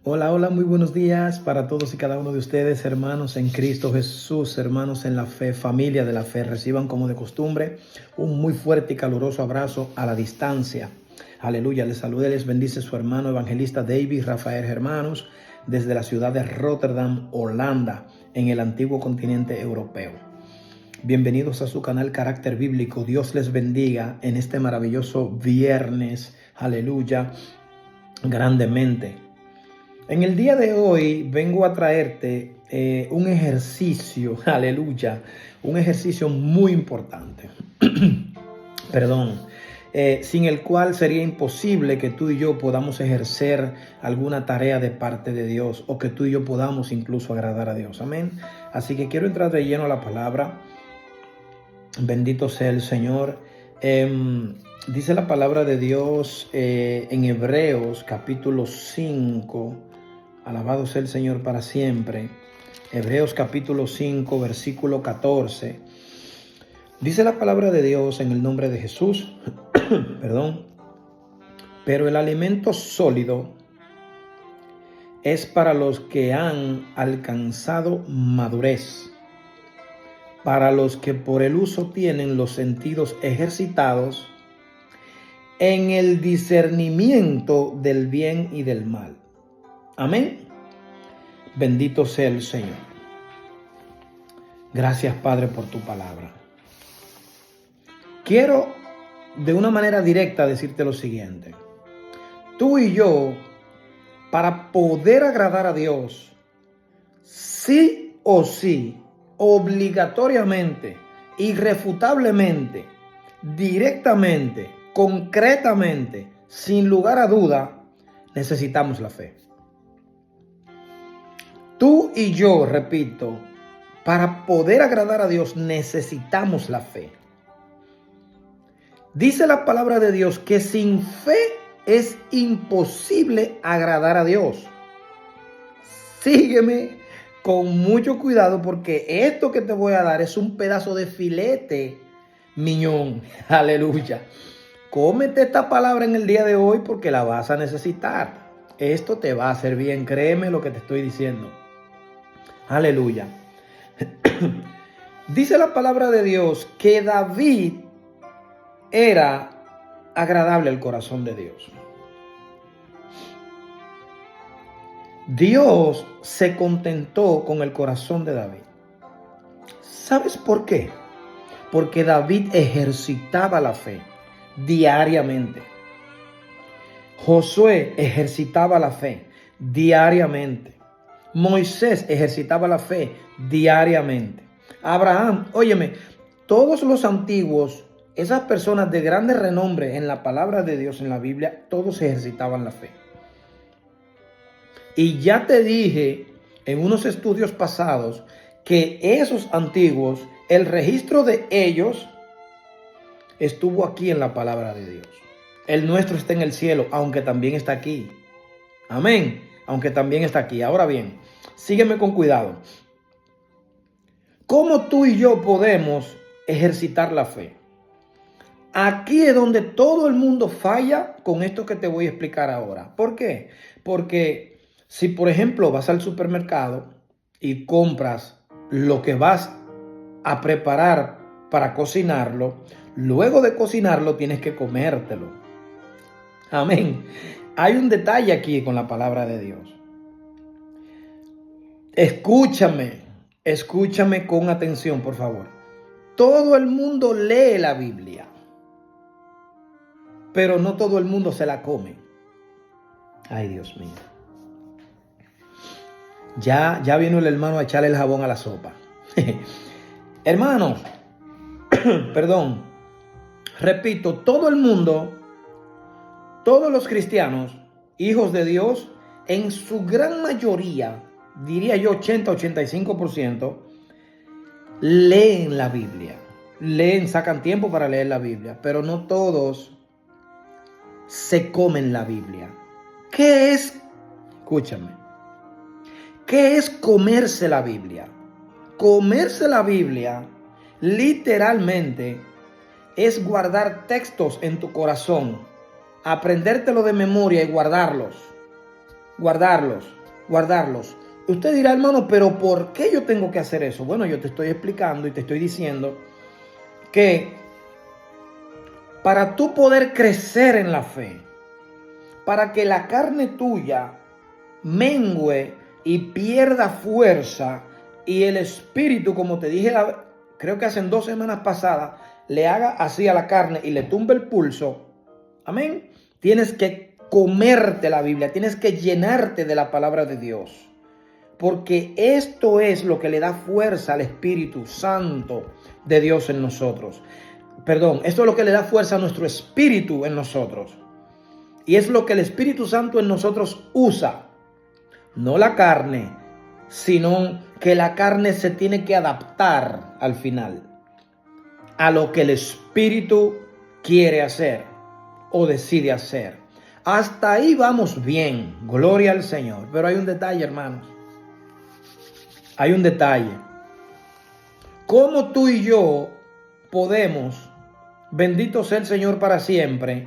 Hola, hola, muy buenos días para todos y cada uno de ustedes, hermanos en Cristo Jesús, hermanos en la fe, familia de la fe. Reciban como de costumbre un muy fuerte y caluroso abrazo a la distancia. Aleluya, les saluda y les bendice su hermano evangelista David Rafael Hermanos desde la ciudad de Rotterdam, Holanda, en el antiguo continente europeo. Bienvenidos a su canal Carácter Bíblico. Dios les bendiga en este maravilloso viernes. Aleluya, grandemente. En el día de hoy vengo a traerte un ejercicio, aleluya, un ejercicio muy importante, perdón, sin el cual sería imposible que tú y yo podamos ejercer alguna tarea de parte de Dios o que tú y yo podamos incluso agradar a Dios, amén. Así que quiero entrar de lleno a la palabra. Bendito sea el Señor. Dice la palabra de Dios en Hebreos capítulo 5. Alabado sea el Señor para siempre. Hebreos capítulo 5, versículo 14. Dice la palabra de Dios en el nombre de Jesús. Perdón. Pero el alimento sólido es para los que han alcanzado madurez, para los que por el uso tienen los sentidos ejercitados en el discernimiento del bien y del mal. Amén. Bendito sea el Señor. Gracias, Padre, por tu palabra. Quiero de una manera directa decirte lo siguiente. Tú y yo, para poder agradar a Dios, sí o sí, obligatoriamente, irrefutablemente, directamente, concretamente, sin lugar a duda, necesitamos la fe. Tú y yo, repito, para poder agradar a Dios necesitamos la fe. Dice la palabra de Dios que sin fe es imposible agradar a Dios. Sígueme con mucho cuidado porque esto que te voy a dar es un pedazo de filete miñón. Aleluya. Cómete esta palabra en el día de hoy porque la vas a necesitar. Esto te va a hacer bien, créeme lo que te estoy diciendo. Aleluya. Dice la palabra de Dios que David era agradable al corazón de Dios. Dios se contentó con el corazón de David. ¿Sabes por qué? Porque David ejercitaba la fe diariamente. Josué ejercitaba la fe diariamente. Moisés ejercitaba la fe diariamente. Abraham, óyeme, todos los antiguos, esas personas de grande renombre en la palabra de Dios, en la Biblia, todos ejercitaban la fe. Y ya te dije en unos estudios pasados que esos antiguos, el registro de ellos estuvo aquí en la palabra de Dios. El nuestro está en el cielo, aunque también está aquí. Amén. Aunque también está aquí. Ahora bien, sígueme con cuidado. ¿Cómo tú y yo podemos ejercitar la fe? Aquí es donde todo el mundo falla con esto que te voy a explicar ahora. ¿Por qué? Porque si, por ejemplo, vas al supermercado y compras lo que vas a preparar para cocinarlo, luego de cocinarlo tienes que comértelo. Amén. Hay un detalle aquí con la palabra de Dios. Escúchame con atención, por favor. Todo el mundo lee la Biblia, pero no todo el mundo se la come. Ay, Dios mío. Ya vino el hermano a echarle el jabón a la sopa. Hermanos, perdón, repito, todo el mundo, todos los cristianos, hijos de Dios, en su gran mayoría, diría yo 80-85%, leen la Biblia. Sacan tiempo para leer la Biblia, pero no todos se comen la Biblia. ¿Qué es? Escúchame. ¿Qué es comerse la Biblia? Comerse la Biblia, literalmente, es guardar textos en tu corazón, aprendértelo de memoria y guardarlos. guardarlos. Usted dirá, hermano, pero ¿por qué yo tengo que hacer eso? Bueno, yo te estoy explicando y te estoy diciendo que para tú poder crecer en la fe, para que la carne tuya mengue y pierda fuerza y el espíritu, como te dije, creo que hace 2 semanas pasadas, le haga así a la carne y le tumbe el pulso, amén, tienes que comerte la Biblia, tienes que llenarte de la palabra de Dios, porque esto es lo que le da fuerza al Espíritu Santo de Dios en nosotros. Esto es lo que le da fuerza a nuestro espíritu en nosotros. Y es lo que el Espíritu Santo en nosotros usa. No la carne, sino que la carne se tiene que adaptar al final a lo que el Espíritu quiere hacer o decide hacer. Hasta ahí vamos bien, gloria al Señor. Pero hay un detalle, hermanos. Hay un detalle. ¿Cómo tú y yo podemos, bendito sea el Señor para siempre,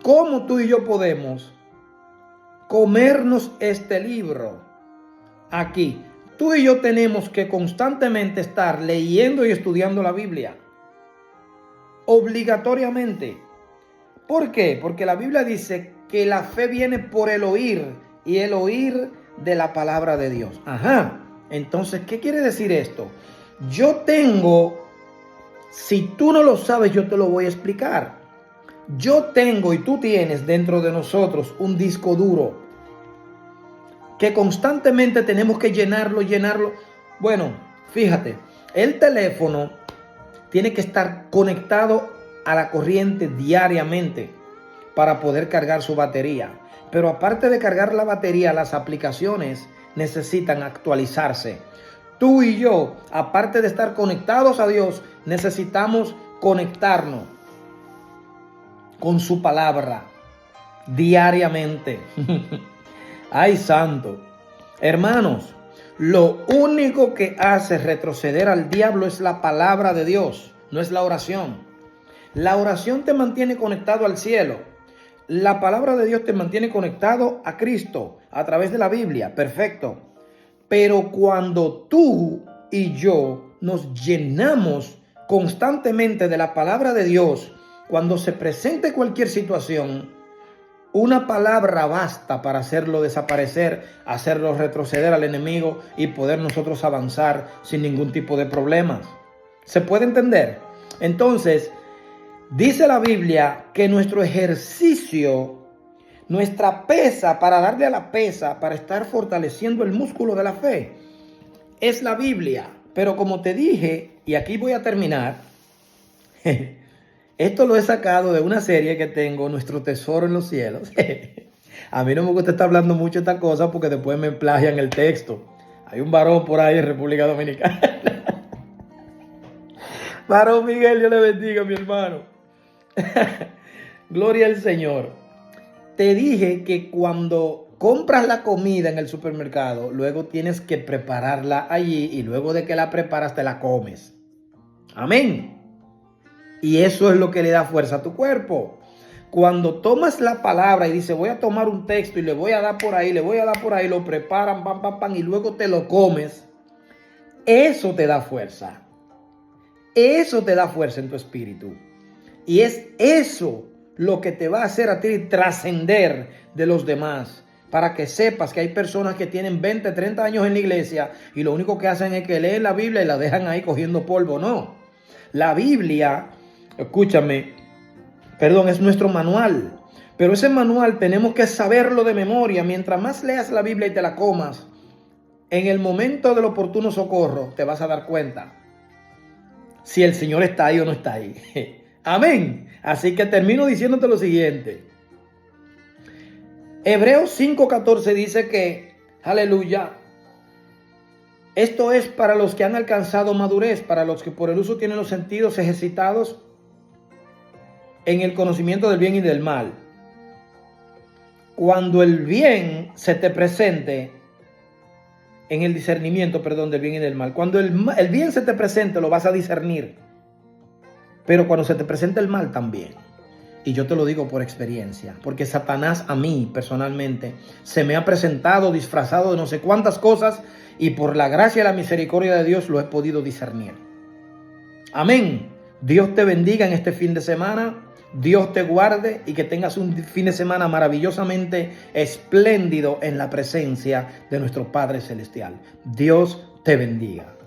cómo tú y yo podemos comernos este libro aquí? Tú y yo tenemos que constantemente estar leyendo y estudiando la Biblia. Obligatoriamente. ¿Por qué? Porque la Biblia dice que la fe viene por el oír y el oír de la palabra de Dios. Ajá. Entonces, ¿qué quiere decir esto? Yo tengo, si tú no lo sabes, yo te lo voy a explicar. Yo tengo y tú tienes dentro de nosotros un disco duro que constantemente tenemos que llenarlo. Bueno, fíjate, el teléfono tiene que estar conectado a la corriente diariamente para poder cargar su batería. Pero aparte de cargar la batería, las aplicaciones necesitan actualizarse. Tú y yo, aparte de estar conectados a Dios, necesitamos conectarnos con su palabra diariamente. Ay, santo. Hermanos, lo único que hace retroceder al diablo es la palabra de Dios, no es la oración. La oración te mantiene conectado al cielo. La palabra de Dios te mantiene conectado a Cristo a través de la Biblia. Perfecto. Pero cuando tú y yo nos llenamos constantemente de la palabra de Dios, cuando se presente cualquier situación, una palabra basta para hacerlo desaparecer, hacerlo retroceder al enemigo y poder nosotros avanzar sin ningún tipo de problemas. ¿Se puede entender? Entonces, dice la Biblia que nuestro ejercicio, nuestra pesa, para darle a la pesa, para estar fortaleciendo el músculo de la fe, es la Biblia. Pero como te dije, y aquí voy a terminar, esto lo he sacado de una serie que tengo, Nuestro Tesoro en los Cielos. A mí no me gusta estar hablando mucho de esta cosa porque después me plagian el texto. Hay un varón por ahí en República Dominicana. Varón Miguel, Dios le bendiga, mi hermano. Gloria al Señor. Te dije que cuando compras la comida en el supermercado, luego tienes que prepararla allí y luego de que la preparas te la comes. Amén. Y eso es lo que le da fuerza a tu cuerpo. Cuando tomas la palabra y dices, voy a tomar un texto y le voy a dar por ahí, lo preparan, pam, pam, pam, y luego te lo comes, eso te da fuerza. Eso te da fuerza en tu espíritu. Y es eso lo que te va a hacer a ti trascender de los demás. Para que sepas que hay personas que tienen 20, 30 años en la iglesia y lo único que hacen es que leen la Biblia y la dejan ahí cogiendo polvo. No. La Biblia, escúchame, es nuestro manual. Pero ese manual tenemos que saberlo de memoria. Mientras más leas la Biblia y te la comas, en el momento del oportuno socorro te vas a dar cuenta si el Señor está ahí o no está ahí. Amén. Así que termino diciéndote lo siguiente. Hebreos 5:14 dice que, aleluya, esto es para los que han alcanzado madurez, para los que por el uso tienen los sentidos ejercitados en el conocimiento del bien y del mal. Cuando el bien se te presente, en el discernimiento, del bien y del mal. Cuando el bien se te presente, lo vas a discernir. Pero cuando se te presente el mal también. Y yo te lo digo por experiencia, porque Satanás a mí personalmente se me ha presentado disfrazado de no sé cuántas cosas y por la gracia y la misericordia de Dios lo he podido discernir. Amén. Dios te bendiga en este fin de semana. Dios te guarde y que tengas un fin de semana maravillosamente espléndido en la presencia de nuestro Padre Celestial. Dios te bendiga.